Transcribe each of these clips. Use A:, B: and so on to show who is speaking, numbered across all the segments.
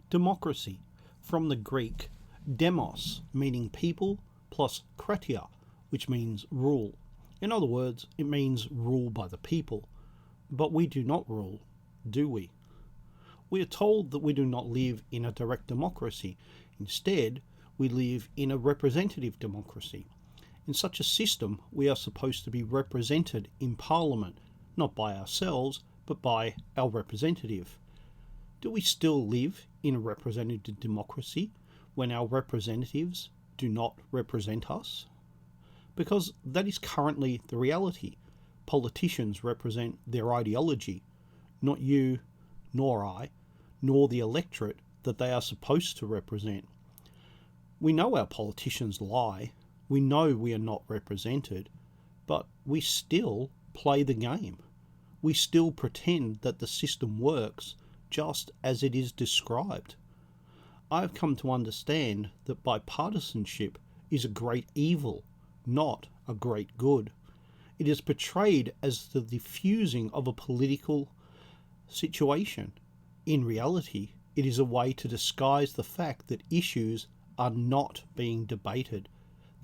A: Democracy, from the Greek demos, meaning people, plus kratia, which means rule. In other words, it means rule by the people. But we do not rule, do we? We are told that we do not live in a direct democracy. Instead, we live in a representative democracy. In such a system, we are supposed to be represented in Parliament, not by ourselves, but by our representative. Do we still live in a representative democracy when our representatives do not represent us? Because that is currently the reality. Politicians represent their ideology, not you, nor I, nor the electorate that they are supposed to represent. We know our politicians lie, we know we are not represented, but we still play the game. We still pretend that the system works just as it is described. I have come to understand that bipartisanship is a great evil, not a great good. It is portrayed as the diffusing of a political situation. In reality, it is a way to disguise the fact that issues are not being debated,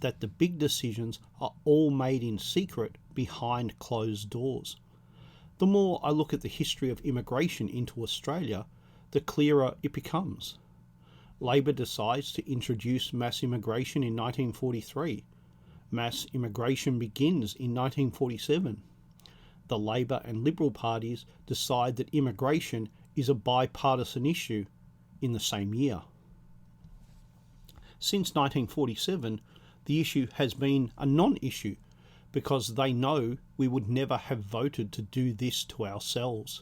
A: that the big decisions are all made in secret behind closed doors. The more I look at the history of immigration into Australia, the clearer it becomes. Labor decides to introduce mass immigration in 1943. Mass immigration begins in 1947. The Labor and Liberal parties decide that immigration is a bipartisan issue in the same year. Since 1947, the issue has been a non-issue because they know we would never have voted to do this to ourselves.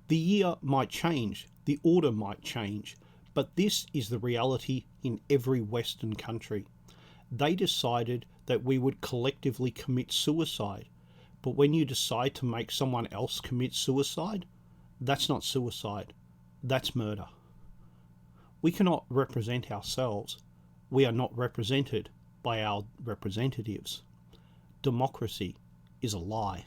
A: The year might change, the order might change, but this is the reality in every Western country. They decided that we would collectively commit suicide, but when you decide to make someone else commit suicide, that's not suicide, that's murder. We cannot represent ourselves. We are not represented by our representatives. Democracy is a lie.